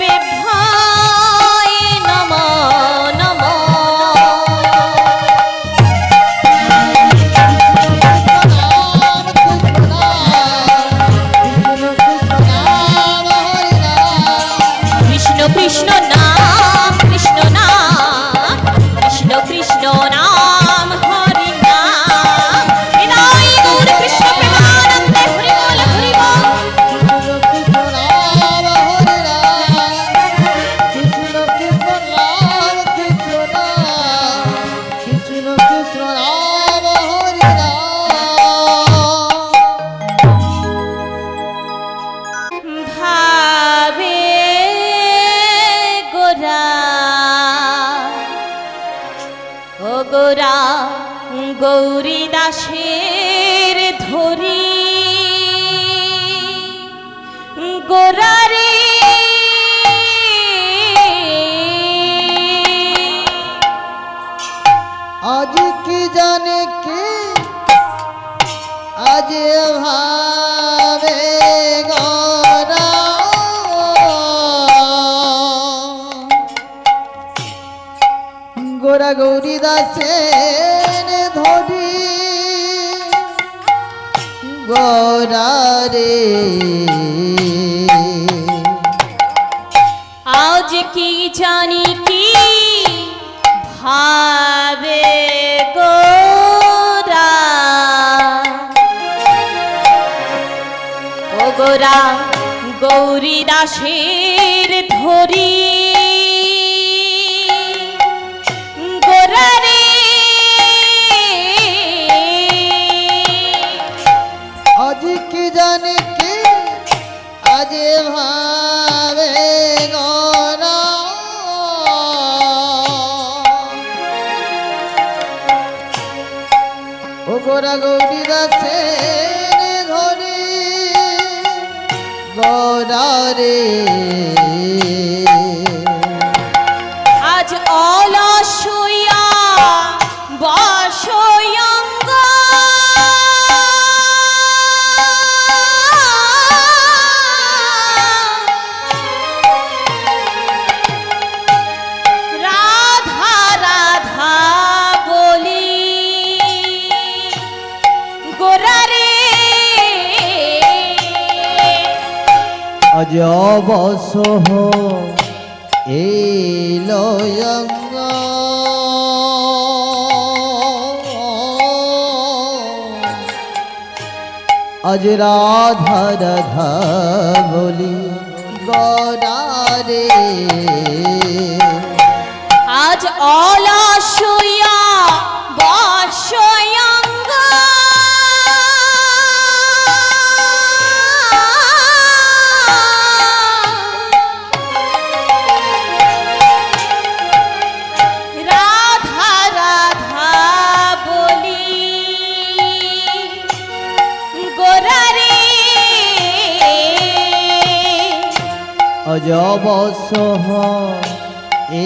বৈষ্ণবেভ্যায় নমো নমো। কৃষ্ণ কৃষ্ণ নাম কৃষ্ণ নাম কৃষ্ণ কৃষ্ণ নাম হরি নাম। বিদায় গৌর কৃষ্ণ প্রেমানন্দে হরি বল হরি বল। ভাবে গোরা ও গোরা গৌরী দাসের ধরি গোরা রে আজ কি জানে কে আজ ভাবে গোরা গোরা গৌরী দাসের ধরি গোরা রে আজ কি জানি কি ভাবে গোরা ও গোরা গৌরী দাসের ধরি গোরা রে আজ কি জানে কে আজ ভাবে গোরা ও গোরা গৌরী দাসের ধরি গোরা রে আজ অলসইয়া বসয়ঙ্গ রাধা রাধা বলি গোরা রে আজ অবসহ এলয়ঙ্গ আজ রাধা রাধা বলি গোরা রে আজ অলসইয়া বসয়ঙ্গ রাধা রাধা বলি গোরা রে আজ অবসহ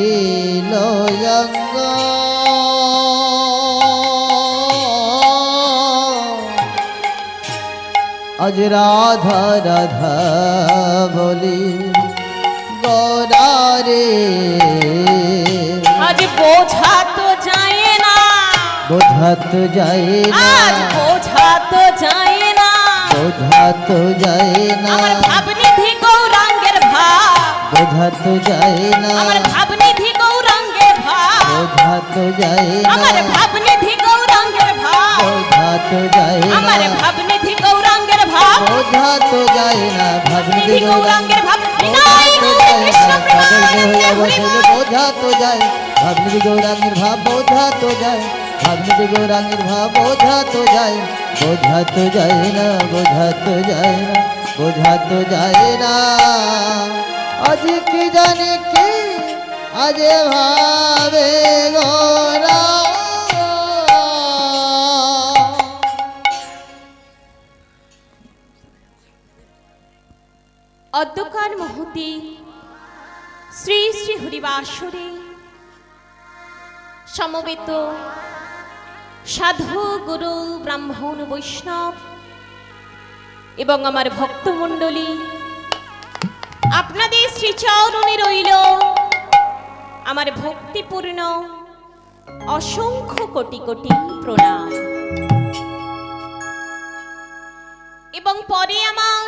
এলয়ঙ্গ আজ রাধা রাধা বলি গোরা রে আজ বোঝা তো যায় না বোঝা তো যায় না আজ বোঝা তো যায় না বোঝা তো যায় না আমার ভাবনিধি গৌরাঙ্গের ভাব বোঝা তো যায় না আমার ভাবনিধি গৌরাঙ্গের ভাব বোঝা তো যায় না আমার ভাবনিধি গৌরাঙ্গের ভাব বোঝা তো যায় না আমার ভাবনিধি গৌরাঙ্গের ভাব বোঝা তো যায় না ভাবনিধি নিধি গৌরাঙ্গের ভাব বিনাই তো গৌর যায় কৃষ্ণ না প্রেমানন্দে হরি বল। বোঝা তো যায় ভাবনিধি গৌরাঙ্গের ভাব বোঝা তো যায় ভাবনিধি গৌরাঙ্গের ভাব বোঝা তো যায় বোঝা তো যায় না বোঝা তো যায় না বোঝা তো যায় না আজ কি জানে কে আজ ভাবে গোরা অদ্যকার মুহূর্তে শ্রী শ্রী হরিবাসরে সমবেত সাধু গুরু ব্রাহ্মণ বৈষ্ণব এবং আমার ভক্তমণ্ডলী আপনাদের শ্রী শ্রীচরণে রইল আমার ভক্তিপূর্ণ অসংখ্য কোটি কোটি প্রণাম। এবং পরে আমার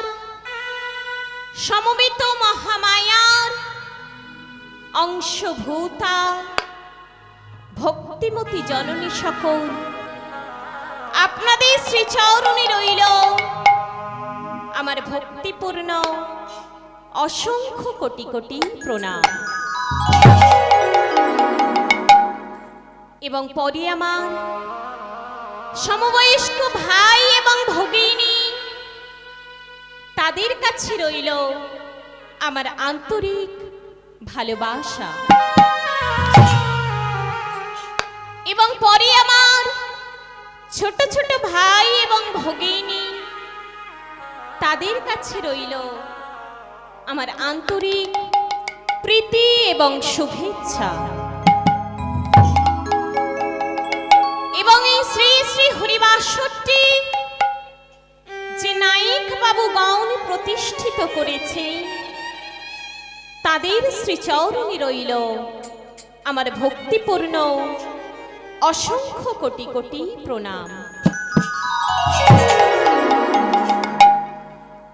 সমবেত মহামায়ার অংশভূতা ভক্তিমতী জননী সকল আপনাদের শ্রীচরণে রইল আমার ভক্তিপূর্ণ অসংখ্য কোটি কোটি প্রণাম। এবং পরে আমার সমবয়স্ক ভাই এবং ভগিনী তাদের কাছে রইল আমার আন্তরিক ভালোবাসা। এবং পরে আমার ছোট ছোট ভাই এবং ভগিনী তাদের কাছে রইল আমার আন্তরিক প্রীতি এবং শুভেচ্ছা। এবং এই শ্রী শ্রী হরিবাসরটি যে নায়ক বাবুগণ প্রতিষ্ঠিত করেছে তাদের শ্রীচরণে রইল আমার ভক্তিপূর্ণ অসংখ্য কোটি কোটি প্রণাম।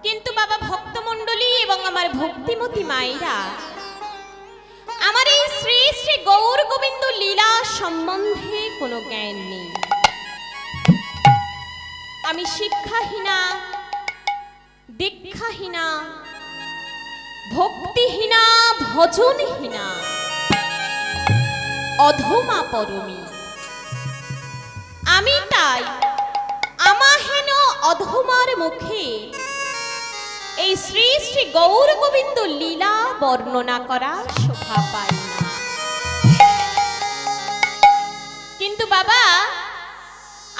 কিন্তু বাবা ভক্তমণ্ডলী এবং আমার ভক্তিমতী মায়েরা, আমার এই শ্রী শ্রী গৌর গোবিন্দ লীলা সম্বন্ধে কোনো জ্ঞান নেই। আমি শিক্ষাহীনা, দীক্ষাহীনা, ভক্তিহীনা, ভজনহীনা, অধমা পরমী। আমি তাই আমাহেন অধমার মুখে এই শ্রী শ্রী গৌর গোবিন্দ লীলা বর্ণনা করা শোভা পাই না। কিন্তু বাবা,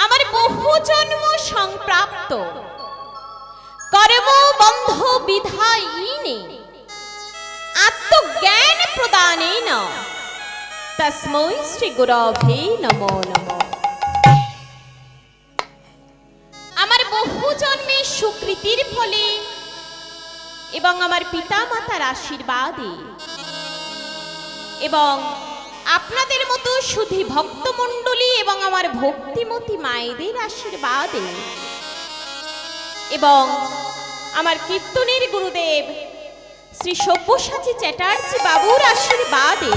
আমার বহু জন্ম সংপ্রাপ্ত কর্ম বন্ধ বিধায়িনে আত্মজ্ঞান প্রদানেন তস্मै শ্রী গুরবে নমো নমঃ। আমার বহু জন্মের সুকৃতির ফলে এবং আমার পিতা মাতার আশীর্বাদে এবং আপনাদের মতো শুধু ভক্তমণ্ডলী এবং আমার ভক্তিমতী মায়েদের আশীর্বাদে এবং আমার কীর্তনের গুরুদেব শ্রী সব্যসাচী চ্যাটার্জি বাবুর আশীর্বাদে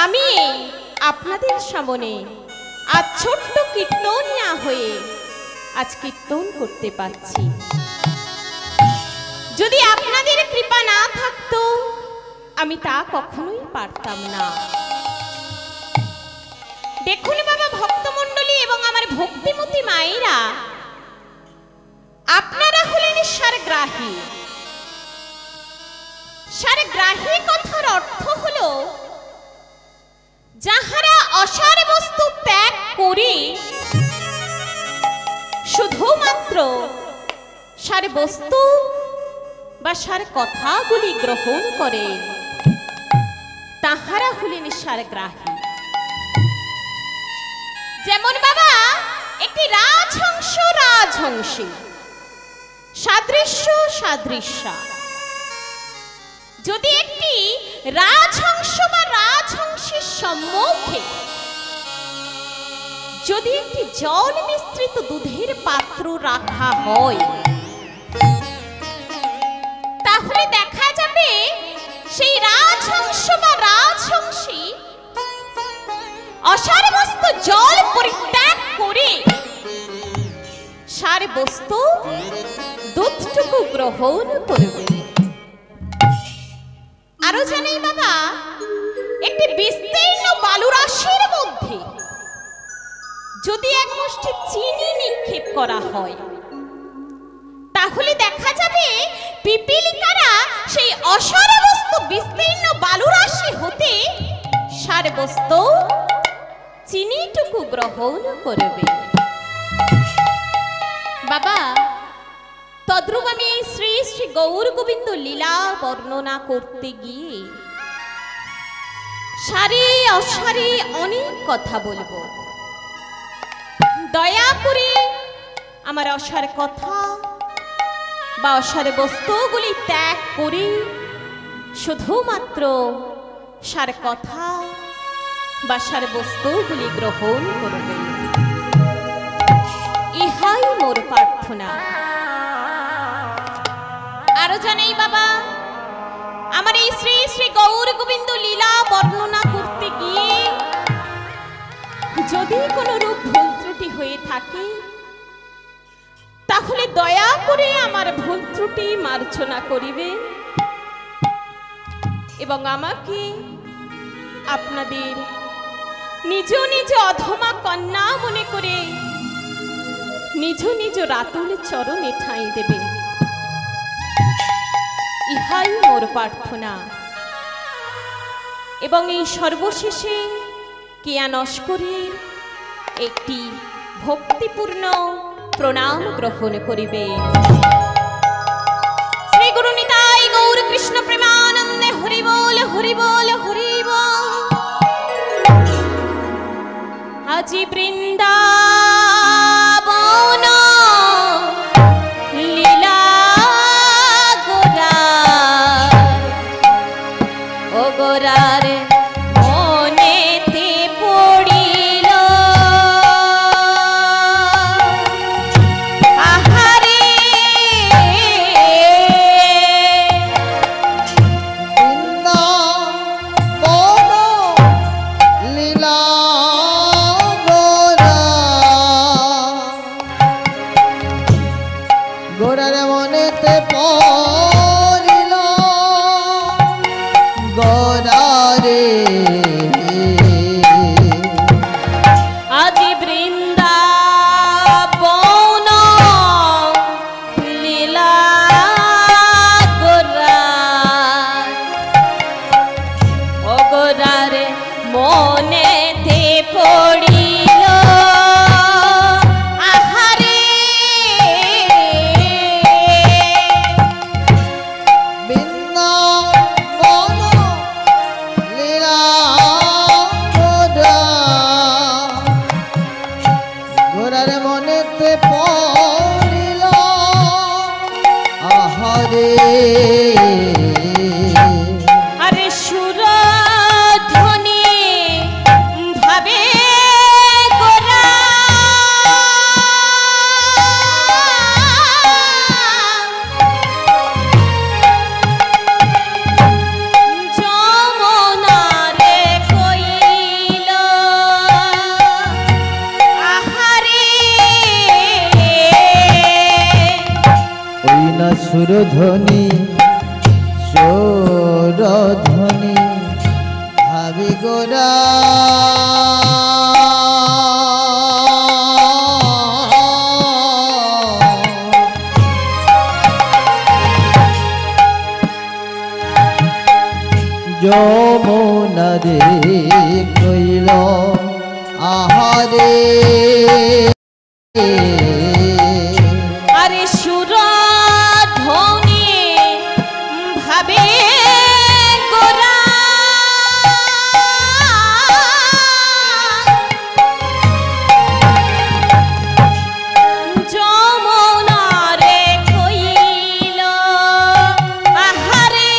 আমি আপনাদের সামনে আজ ছোট্ট কীর্তনিয়া হয়ে আজ কীর্তন করতে পারছি। যদি আপনাদের কৃপা না থাকতো আমি তা কখনোই পারতাম না। দেখুন বাবা ভক্তমণ্ডলী এবং আমার ভক্তিমতী মায়েরা, আপনারা হলেন সারগ্রাহী। সারগ্রাহী কথার অর্থ হলো যাহারা অসার বস্তু ত্যাগ করে শুধুমাত্র সার বস্তু বা সার কথাগুলি গ্রহণ করে তাহারা হলেন সারগ্রাহী। যেমন বাবা একটি রাজহংস রাজহংসী, সাদৃশ্য সাদৃশ্যা। যদি একটি রাজহংস বা রাজহংসীর সম্মুখে যদি একটি জল মিশ্রিত দুধের পাত্র রাখা হয় তাহলে দেখা যাবে সেই রাজহংস বা রাজহংসী অসার বস্তু জল পরিত্যাগ করে সার বস্তু দুধটুকু গ্রহণ করবে। আরো জানেন বাবা, একটি বিস্তীর্ণ বালুরাশির মধ্যে যদি এক মুষ্টি চিনি নিক্ষেপ করা হয় তাহলে দেখা যাবে পিপীলিকারা সেই অসার বস্তু বিস্তীর্ণ বালুরাশি হতে সার বস্তু চিনিটুকু গ্রহণ করবে। বাবা তদ্রূপ আমি এই শ্রী শ্রী গৌর গোবিন্দ লীলা বর্ণনা করতে গিয়ে সারে অসারে অনেক কথা বলবো। দয়া করে আমার অসার কথা বা অসার বস্তুগুলি ত্যাগ করে শুধুমাত্র সার কথা বা সার বস্তুগুলি গ্রহণ করবে। ইহাই মোর প্রার্থনা। আরো জানেই বাবা, আমার এই শ্রী শ্রী গৌর গোবিন্দ লীলা বর্ণনা করতে গিয়ে যদি কোনো রূপ ভুল ত্রুটি হয়ে থাকে, তাহলে দয়া করে আমার ভুল ত্রুটি মার্জনা করিবে এবং আমাকে আপনাদের নিজ নিজ অধমা কন্যা মনে করে নিজ নিজ রাতুল চরণে ঠাঁই দেবে। ইহাই মোর প্রার্থনা। এবং এই সর্বশেষে কিয়া নস্করের একটি ভক্তিপূর্ণ প্রণাম গ্রহণ করিবে। শ্রী গুরু নিতাই গৌর কৃষ্ণ প্রেমানন্দে হরি বল হরি বল হরি বল। আজি বৃন্দাবন লীলা গোরার, ও গোরার মনেতে পড়িল আহারে বৃন্দাবন লীলা গোরার মনেতে পড়িল গোরারে। আজি বৃন্দাবন লীলা গোরার, ও গোরার মনেতে পড়িল আহারে বৃন্দাবন লীলা গোরার মনেতে পড়িল আহারে। আরে সুরধ্বনি ভাবে গোরা যমুনারে কইল আহারে। ওই না সুরধ্বনি সুরধ্বনি ভাবি গোরা যমুনারে কইল আহারে। আরে সুরধ্বনি ভাবে গোরা যমুনারে কইল আহারে।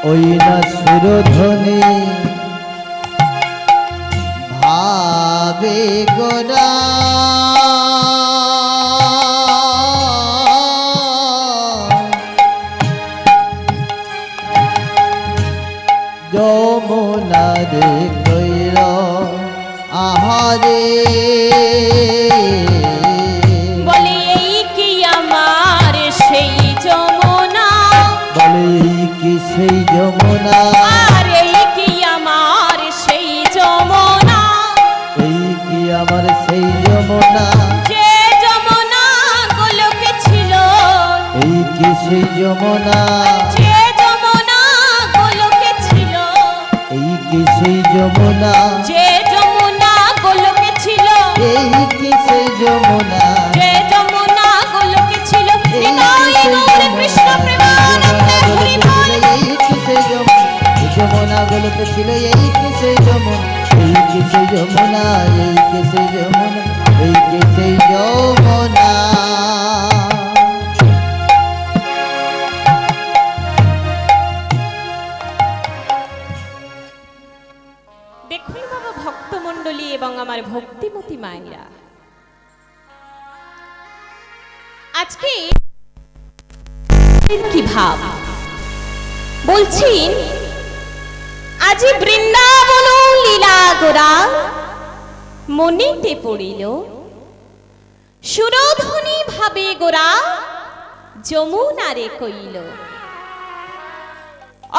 ওই না সুরধ্বনি ভাবে গোরা যমুনারে কইল আহারে। বলে এই কি আমার সেই যমুনা, বলে এই কি সেই যমুনা, আর এই কি আমার সেই যমুনা, এই কি আমার সেই যমুনা, যে যমুনা গোলকে ছিল, এই কি সেই যমুনা, যে যমুনা গোলকে ছিল, এই কি সেই যমুনা, যে যমুনা গোলকে ছিল, এই কি সেই যমুনা, যে যমুনা গোলকে ছিল। নিতাই গৌর কৃষ্ণ প্রেমানন্দে হরি বল। এই কি সেই যমুনা গোলকে ছিল, এই কি সেই যমুনা, এই কি সেই যমুনা, এই কি সেই যমুনা, এই কি সেই যমুনা। ভক্তিমতী মায়েরা, আজকে কি ভাব বলছেন, আজি বৃন্দাবন লীলা গোরা মনেতে পড়িল, সুরধ্বনি ভাবে গোরা যমুনারে কইল।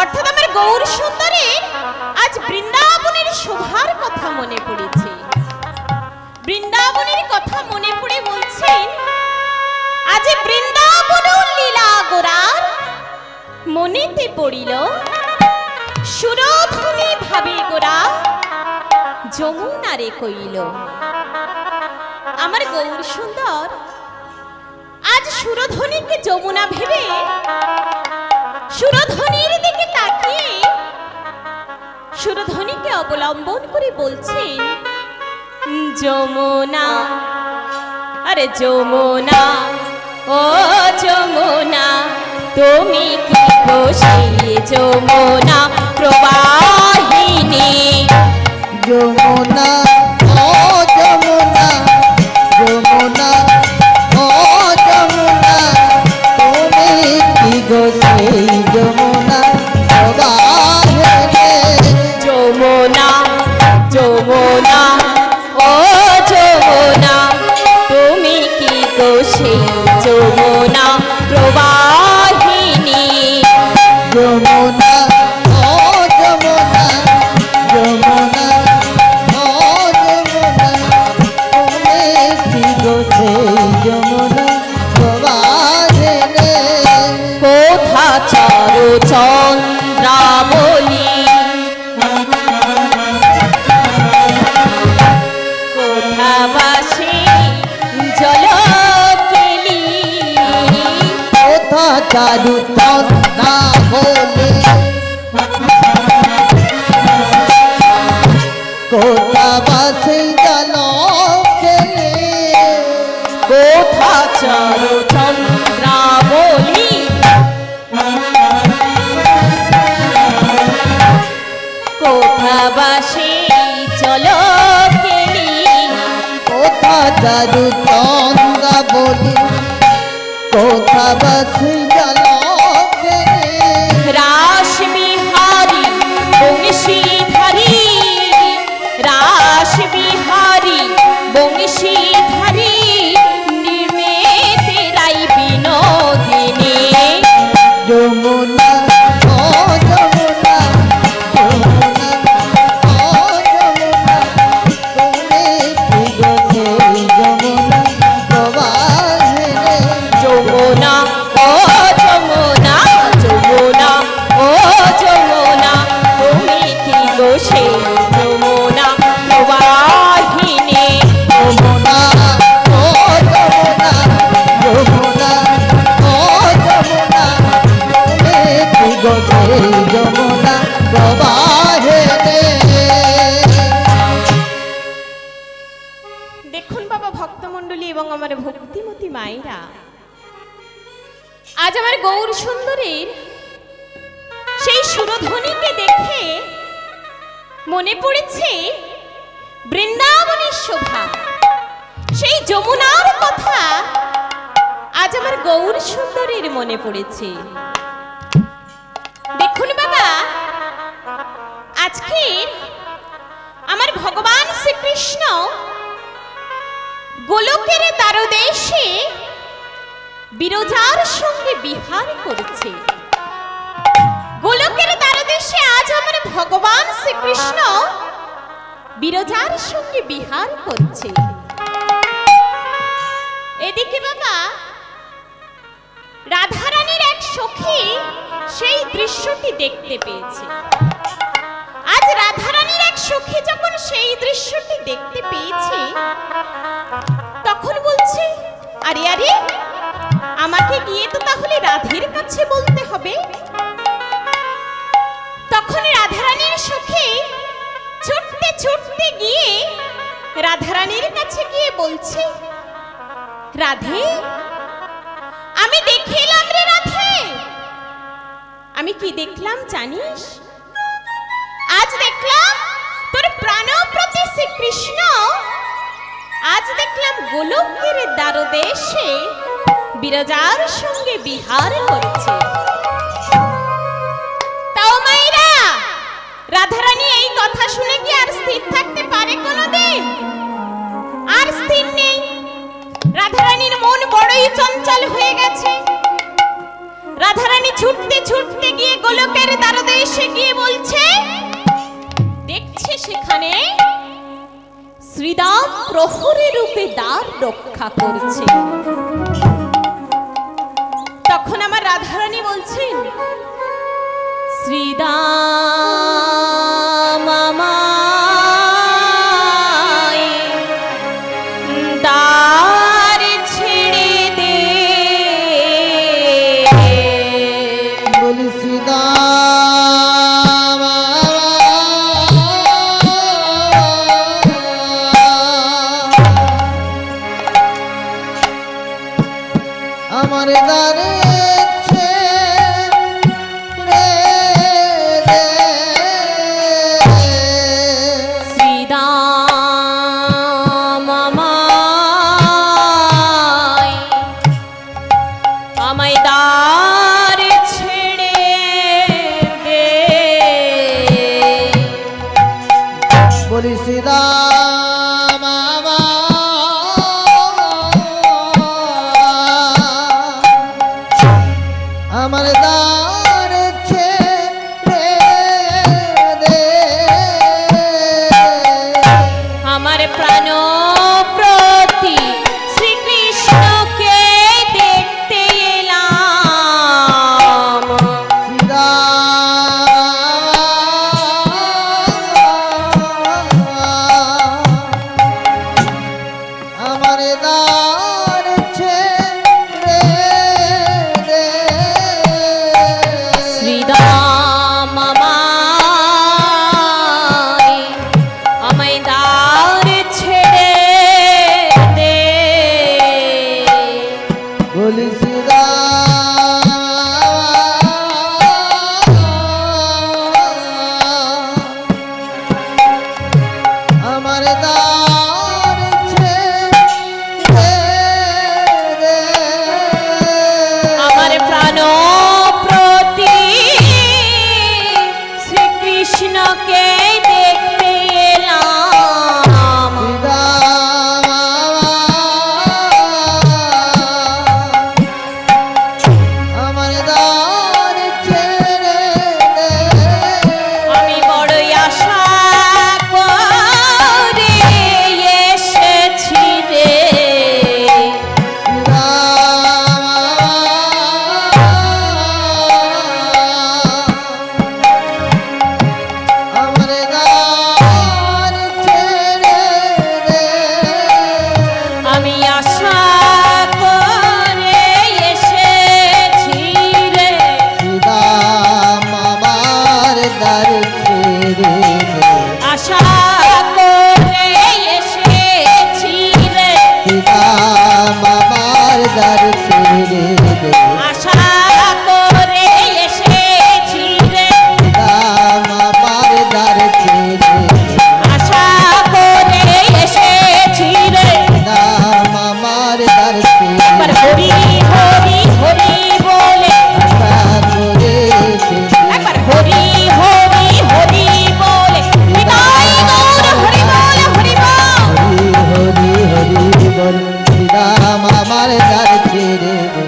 অর্থাৎ আমার গৌর সুন্দরের আজ বৃন্দাবনের শোভার কথা মনে পড়েছে। বৃন্দাবনের কথা মনে পড়ে বলছেন, আজ বৃন্দাবন লীলা গোরার মনেতে পড়িল, সুরধ্বনি ভাবে গোরা যমুনারে কইল। আমার গৌর সুন্দর আজ সুরধ্বনিকে যমুনা ভেবে সুরধ্বনির দিকে তাকিয়ে সুরধ্বনিকে অবলম্বন করে বলছেন, যমুনা, আরে যমুনা, ও যমুনা, তুমি কি গো সেই যমুনা প্রবাহিনী। যমুনা, ও যমুনা, যমুনা, ও যমুনা, তুমি কি গো সেই যমুনা প্রবাহিনী। যমুনা, যমুনা, ও যমুনা, তুমি কি গো সেই যমুনা প্রবাহিনী। যমুনা, ও যমুনা, যমুনা, ও যমুনা, তুমি কি গো সেই যমুনা প্রবাহিনী। কোথা চারু চন্দ্রাবলী, কোথা বাসে জলকেলি, কোথা চারু চন্দ্রাবলী, কোথা বাসে জলকেলি, কোথা চারু চন্দ্রাবলী, কোথা বাসে জলকেলি, কোথা চারু চন্দ্রাবলী, কোথা বাসে জলকেলি। রাস বিহারী বংশীধারী, রাস বিহারী বংশীধারী, নির্মেতে রাই বিনোদিনী। যমুনা, ও যমুনা, যমুনা, ও যমুনা, তুমি কি গো সেই যমুনা প্রবাহিনী। যমুনা, ও যমুনা, যমুনা, ও যমুনা, তুমি কি গো সেই যমুনা প্রবাহিনী। যমুনা, ও যমুনা, যমুনা, ও যমুনা, তুমি কি গো সেই যমুনা প্রবাহিনী। দেখুন বাবা ভক্তমণ্ডলী এবং আমার ভক্তিমতী মায়েরা, আজ আমার গৌর সুন্দরীর সেই সুরধ্বনিকে দেখে মনে পড়েছে বৃন্দাবনের শোভা, সেই যমুনার কথা আজ আমার গৌর সুন্দরীর মনে পড়েছে। দেখুন বাবা, আজকে আমার ভগবান শ্রীকৃষ্ণ গোলকের দ্বারদেশে বিরজার সঙ্গে বিহার করেছে। গোলকের দ্বারদেশে আজ আমার ভগবান শ্রীকৃষ্ণ বিরজার সঙ্গে বিহার করছে। এদিকে বাবা রাধারানীর এক সখী সেই দৃশ্যটি দেখতে পেয়েছে। আজ রাধারানীর এক সখী যখন সেই দৃশ্যটি দেখতে পেয়েছে, তখন বলছে, আরে আরে, আমাকে গিয়ে তো তাহলে রাধের কাছে বলতে হবে। তখন রাধারানীর সখী ছুটতে ছুটতে গিয়ে রাধারানীর কাছে গিয়ে বলছে, রাধে, আমি দেখলাম রে রাধে। আমি কি দেখলাম জানিস? আজ দেখলাম তোর প্রাণপ্রতি শ্রীকৃষ্ণ আজ দেখলাম গোলকের দ্বারদেশে বিরজার সঙ্গে বিহার করছে। তাও মায়েরা, রাধারানী এই কথা শুনে কি আর স্থির থাকতে পারে কোনোদিন? আর স্থির নেই। রাধারানীর মন বড়ই চঞ্চল হয়ে গেছে। রাধারানী ছুটতে ছুটতে গিয়ে গোলকের দ্বারদেশে গিয়ে বলছে, দেখছে সেখানে শ্রীদাম প্রহরী রূপে দ্বার রক্ষা করছে। তখন আমার রাধারানী বলছেন, শ্রীদাম আমায় দ্বার ছেড়ে দে। বলি শ্রীদাম আমার দ্বারে ছেড়ে দে। শ্রীদাম আমায় দ্বার ছেড়ে দে। বলি শ্রীদাম আমার দ্বার ছেড়ে দে। আমার প্রাণ প্রতি শ্রীকৃষ্ণকে দেখতে এলাম। আমার দ্বার ছেড়ে দে। শ্রীদাম আমায় দ্বার ছেড়ে দে। বলি আমার দ্বার ছেড়ে দে। আমার প্রাণ প্রতি শ্রীকৃষ্ণকে দেখতে এলাম। আমার দ্বার ছেড়ে দে। আমি বড়ই আশা করে এসেছি রে। আমার দ্বার ছেড়ে দে। আমি আশা করে এসেছি রে। শ্রীদাম আমার দ্বার ছেড়ে দে। আশা করে এসেছি রে। শ্রীদাম আমার দ্বার ছেড়ে দে। আশা করে এসেছি রে। শ্রীদাম আমার দ্বার ছেড়ে দে। আশা করে এসেছি রে। শ্রীদাম আমার দ্বার ছেড়ে দে। একবার হরি হরি হরি বলে, আশা করে একবার হরি হরি হরি বলে, নিতাই গৌর হরি বল হরি বল। হরি হরি হরি বল। শ্রীদাম আমার দ্বার ছেড়ে দে।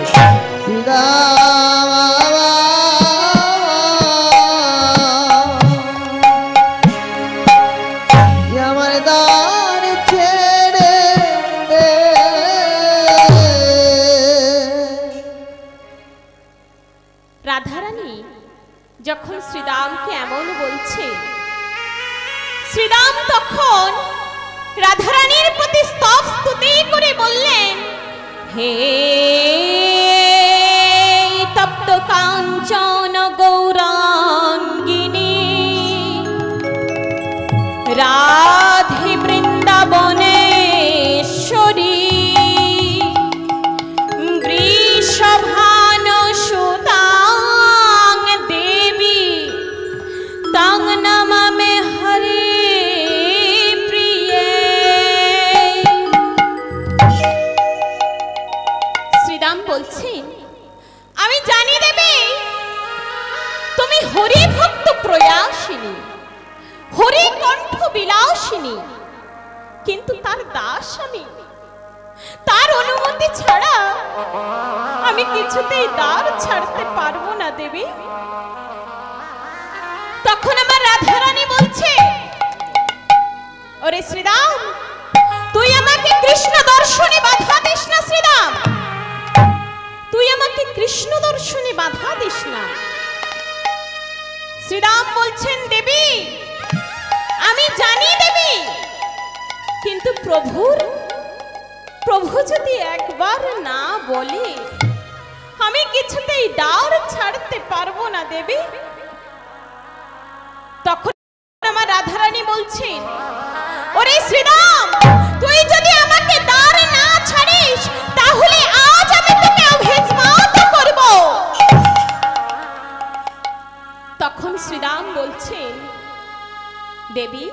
শ্রীদাম আমার দ্বার ছেড়ে দে। রাধারানী যখন শ্রীদামকে এমন বলছে, শ্রীদাম তখন রাধারানীর প্রতি স্তব স্তুতি করে বললেন, হে তপ্ত কাঞ্চন গৌরাঙ্গিনী রাধে বৃন্দাবনেশ্বরী বৃষভান সুতাং দেবী তাং নমামে হরে প্রিয়ে। হরি ভক্ত প্রয়াসিনী, হরি কণ্ঠ বিলাসিনী, কিন্তু তার দাস আমি। তার অনুমতি ছাড়া আমি কিছুতেই দ্বার ছাড়তে পারবো না দেবী। তখন আমার রাধারানী বলছে, ওরে শ্রীরাম, তুই আমাকে কৃষ্ণ দর্শনে বাধা দিস না। শ্রীরাম, তুই আমাকে কৃষ্ণ দর্শনে বাধা দিস না। শ্রীরাম বলছেন, দেবী আমি জানি দেবী, কিন্তু প্রভু যদি একবার না বলে আমি কিছুতেই দ্বার ছাড়তে পারবো না দেবী। তখন আমার রাধারানী বলছেন, ওরে শ্রীরাম, তুই যদি আমাকে দ্বার না ছাড়িস তাহলে আজ আমি তোকে অভিস্মাত করব। তখন শ্রীরাম বলছেন, দেবী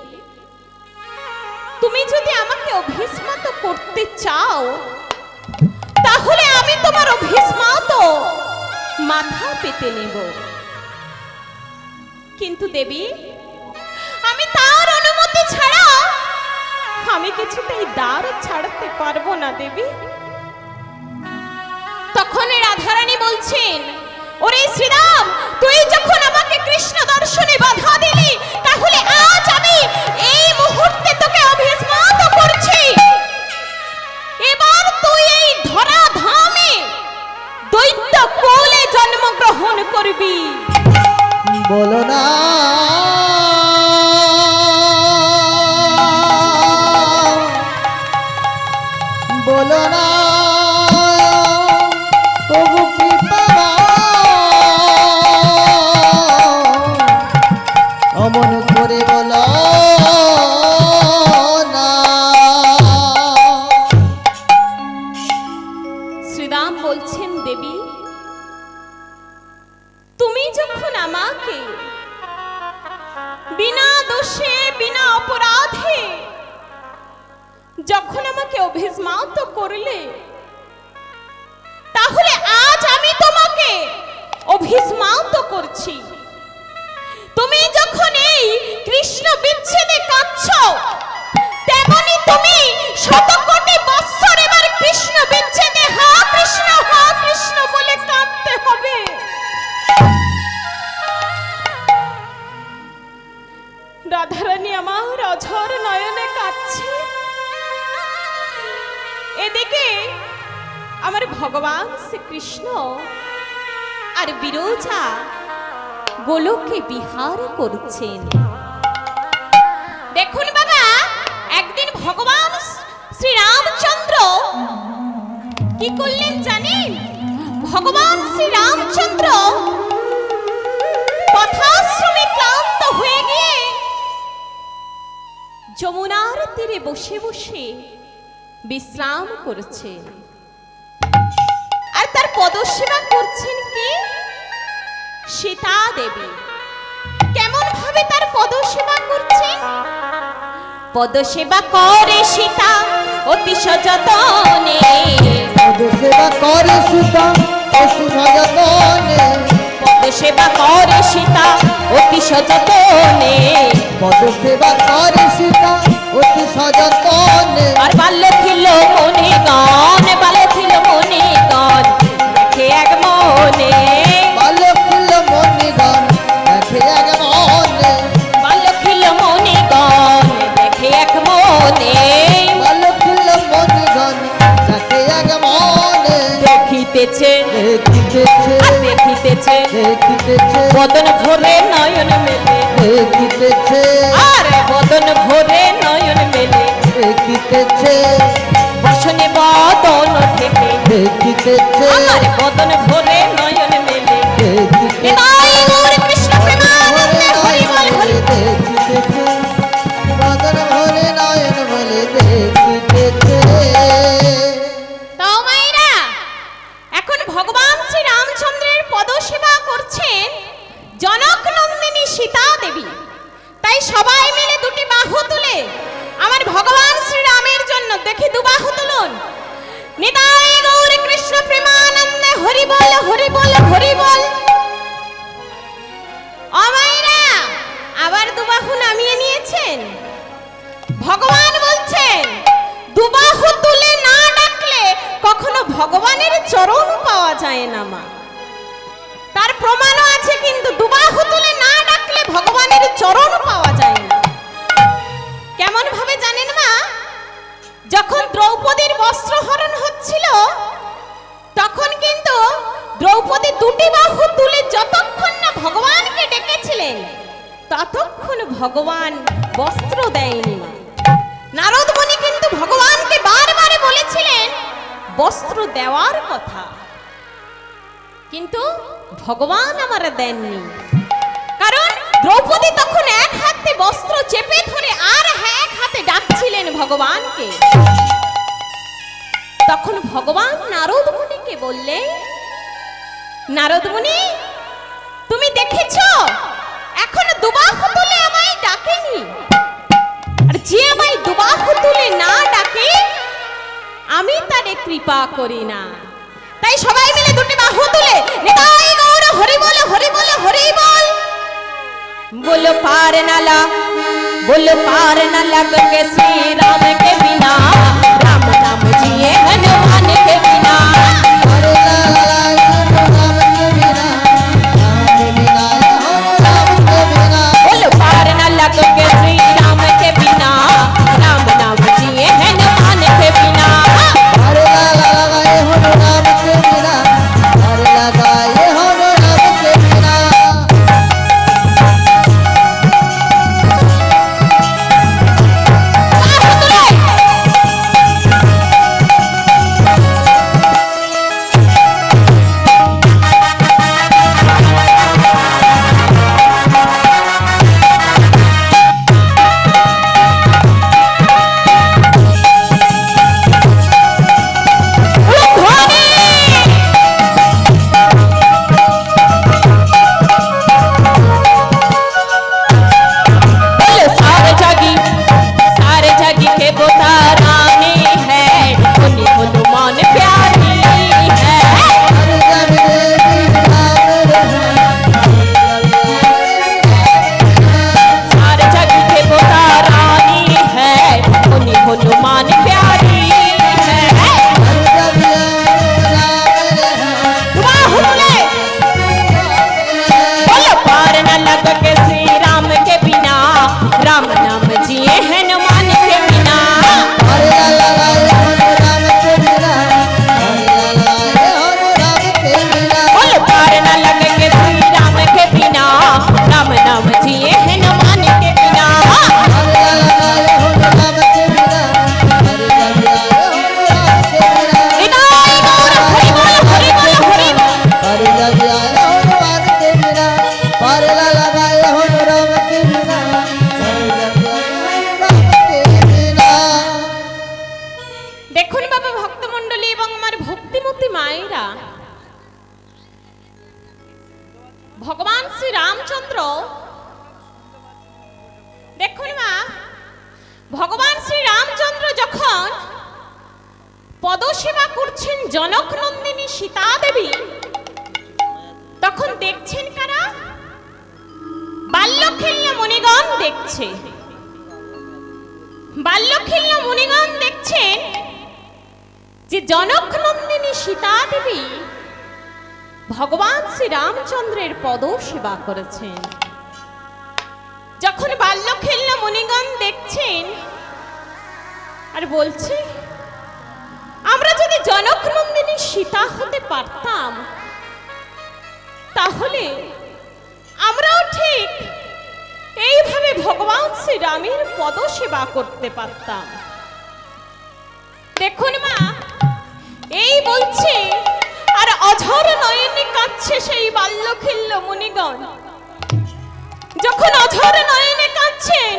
তুমি যদি আমাকে অভিস্মাত করতে চাও তাহলে আমি তোমার অভিস্মাত মাথা পেতে নেব। কিন্তু দেবী আমি তার অনুমতি ছাড়া আমি কিছুতেই দ্বার ছাড়তে পারবো না দেবী। তখন রাধারানী বলছেন, ওরে শ্রীরাম, তুই যখন আমাকে কৃষ্ণ দর্শনে বাধা দিলি তাহলে আজ আমি এই মুহূর্তে তোকে অভিস্মাত করছি। এবার তুই এই ধরা ধামে দৈত্য কোলে জন্মগ্রহণ করবি। বলো না বলো না প্রভু কৃপা অমন করে বলো না। শ্রীরাম বলছেন, দেবী তুমি যখন আমাকে বিনা দোষে বিনা অপরাধে যখন আমাকে অভিস্মাত করলে তাহলে আজ আমি তোমাকে অভিস্মাত করছি। তুমি যখন এই কৃষ্ণ বিচ্ছেদে কাঁদছো তেমনি তুমি শতকোটি বৎসর এবার কৃষ্ণ বিচ্ছেদে হা কৃষ্ণ বলে কাঁদতে হবে। রাধারানী আমার অঝর নয়নে কাঁদছে, এদিকে আমার ভগবান শ্রীকৃষ্ণ আর বিরজা গোলকে বিহার করছেন। দেখুন বাবা, একদিন ভগবান শ্রীরামচন্দ্র কি করলেন জানেন? ভগবান শ্রীরামচন্দ্র পথাশ্রমে ক্লান্ত হয়ে গিয়ে যমুনার তীরে বসে বসে বিশ্রাম করছেন। আর তার পদসেবা করছেন কি? সীতা দেবী। কেমন ভাবে তার পদসেবা করছেন? পদসেবা করে সীতা অতি সযতনে, পদসেবা করে সীতা অতি সযতনে, পদসেবা করে সীতা অতি সযতনে, পদসেবা করে সীতা অতি সযতনে। আর বাল্য ছিল মনে গান, বাল্য ছিল মনে গান, দেখে এক মনে, বাল্য ছিল মনে গান দেখে এক মনে, বাল্য ছিল মনে গান দেখে এক মনে, বাল্য ছিল মনে গান দেখে এক মনে। দেখিতেছে দেখিতেছে আর দেখিতেছে দেখিতেছে বদন ভরে নয়ন মেলে, দেখিতেছে আর বদন ভরে নয়ন মেলে, দেখিতেছে বসনে বদন থেকে দেখিতেছে আমার বদন ভরে নয়ন মেলে। দেখিতেছে নিতাই গৌর কৃষ্ণ প্রেমানন্দে হরি বল হরি। দেখিতেছে বদন ভরে নয়ন বলে দেখিতেছে। তাও মায়েরা, এখন ভগবান শ্রী রামচন্দ্রের পদসেবা করছেন জনক নন্দিনী সীতা দেবী। তাই সবাই মিলে দুটি বাহু তুলে আমার ভগবান শ্রী রামের জন্য দেখি দুবাহু তুলুন। নিতাই গৌর কৃষ্ণ প্রেমানন্দে হরি বল হরি বল হরি বল। যায় না মা। তার প্রমাণও আছে, কিন্তু দুবাহু তুলে না ডাকলে ভগবানের চরণ পাওয়া যায় না। কেমন ভাবে জানেন মা? যখন দ্রৌপদীর বস্ত্রহরণ হচ্ছিল, তখন কিন্তু দ্রৌপদী দুটি বাহু তুলে যতক্ষণ না ভগবানকে ডেকেছিলেন, ততক্ষণ ভগবান বস্ত্র দেয়নি মা। নারদ মুনি কিন্তু ভগবানকে বারবার বলেছিলেন বস্ত্র দেওয়ার কথা, কিন্তু ভগবান আমার দেননি। কারণ দ্রৌপদী তখন এক হাতে বস্ত্র চেপে ধরে আর এক হাতে ডাকছিলেন ভগবানকে। তখন ভগবান নারদ মুনিকে বললেন, নারদ মুনি, তুমি দেখেছো এখন দুবাহু তুলে আমায় ডাকেনি, আর যে আমায় দুবাহু তুলে না ডাকে আমি তারে কৃপা করি না। তাই সবাই মিলে দুটি বাহু তুলে নিতাই গৌর হরি বল, হরি বল, হরি বল। बोलो पार नाला, बोलो पार नाला के श्री राम के बिना, राम नाम जिए हनुमान के बिना। बोलो पार नाला के श्री राम के बिना, राम नाम जिए हनुमान के बिना। ভগবান শ্রী রামচন্দ্র, দেখুন মা, ভগবান শ্রী রামচন্দ্র যখন পদসেবা করছেন জনক নন্দিনী সীতা দেবী, তখন দেখছেন কারা? বাল্যখিল্য মুনিগণ দেখছে। বাল্যখিল্য মুনিগণ দেখছেন যে জনক নন্দিনী সীতা দেবী ভগবান শ্রী রামচন্দ্রের পদ সেবা করেছেন। যখন বাল্যখিল্য মুনিগণ দেখছেন আর বলছে, আমরা যদি জনক নন্দিনী সীতা হতে পারতাম, তাহলে আমরাও ঠিক এইভাবে ভগবান শ্রী রামের পদ সেবা করতে পারতাম। দেখুন মা, এই বলছে আর অঝর নয়নে কাঁদছে সেই বাল্যখিল্য মুনিগণ। যখন অঝর নয়নে কাঁদছেন,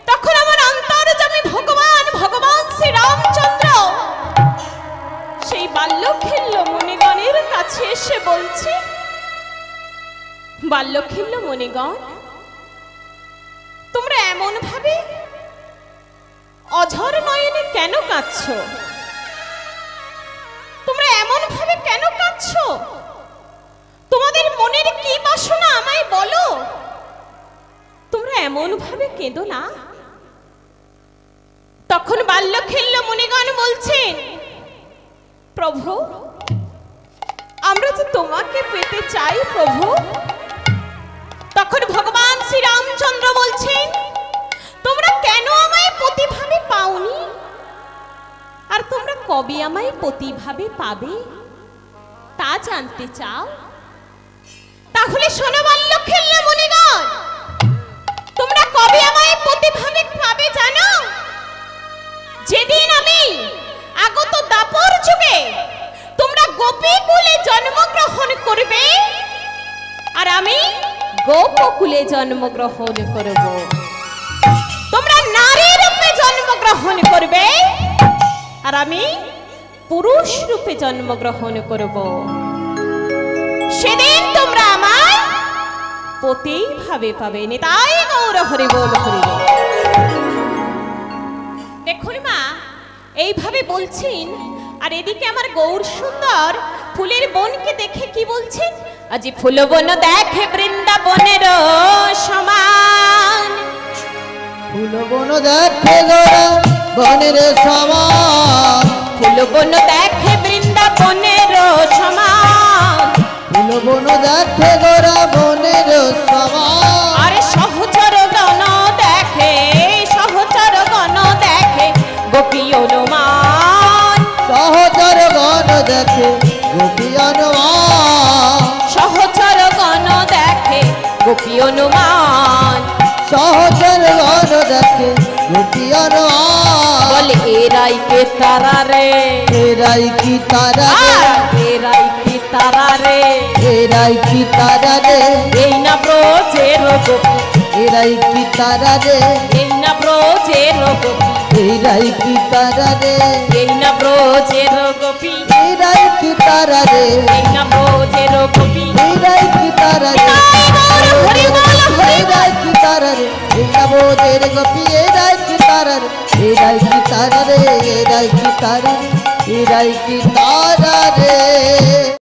তখন আমার অন্তর্যামী ভগবান, ভগবান শ্রী রামচন্দ্র সেই বাল্যখিল্য মুনিগণের কাছে এসে বলছে, বাল্যখিল্য মুনিগণ, তোমরা এমন ভাবে অঝর নয়নে কেন কাঁদছো? তোমরা এমন ভাবে কেন কাঁদছো? তোমাদের মনের কি বাসনা আমায় বলো, তোমরা এমন ভাবে কেঁদো না। তখন বাল্যখিল্য মুনিগণ বলছেন, প্রভু, আমরা যে তোমাকে পেতে চাই প্রভু। তখন ভগবান শ্রী রামচন্দ্র বলছেন, তোমরা কেন আমায় পতিভাবে পাওনি, আর তোমরা কবে আমায় পতিভাবে পাবে তা জানতে চাও? তাহলে শোনো বাল্যখেল্লা মুনিগণ, তোমরা কবে আমায় পতিভাবে পাবে জানো? যেদিন আমি আগত দাপর যুগে তোমরা গোপীকুলে জন্মগ্রহণ করবে, আর আমি গোপকুলে জন্মগ্রহণ করব। তোমরা নারী রূপে জন্মগ্রহণ করবে, আর আমি পুরুষ রূপে জন্মগ্রহণ করব। সেদিন তোমরা আমার পতি ভাবে পাবে। নিতাই গৌর হরি বল হরি বল। দেখুন মা, এইভাবে বলছেন, আর এদিকে আমার গৌর সুন্দর ফুলের বনকে দেখে কি বলছেন? আজি ফুল বন দেখে বৃন্দাবনের সমান, ফুল বন দেখে গোরা বনের সমান, ফুল বন দেখে বৃন্দাবনের সমান, ফুল বন দেখে গোরা বনের সমান। আরে সহচর গণ দেখে, সহচর গণ দেখে গোপী অনুমান, সহচর গণ দেখে গোপী অনুমান, সহচর গণ দেখে গোপী অনুমান। সহচর গণ দেখে গোপী অনুমান। বলে এরাই কে তারা রে, এরাই কি তারা রে, এরাই কি তারা রে, এরাই কি তারা রে, এই না ব্রজের গোপী, এরাই কি তারা রে, এই না ব্রজের গোপী, এরাই কি তারা রে, এই না ব্রজের গোপী, এরাই কি তারা রে, এই না ব্রজের গোপী। এরাই কি তারা রে, নিতাই গৌর হরি বল হরি বল। এরাই কি তারা রে, এরা বোধের গোপী, এরাই কি তারা রে, এরাই কি তারা রে, এরাই কি তারা রে, এরাই কি তারা রে।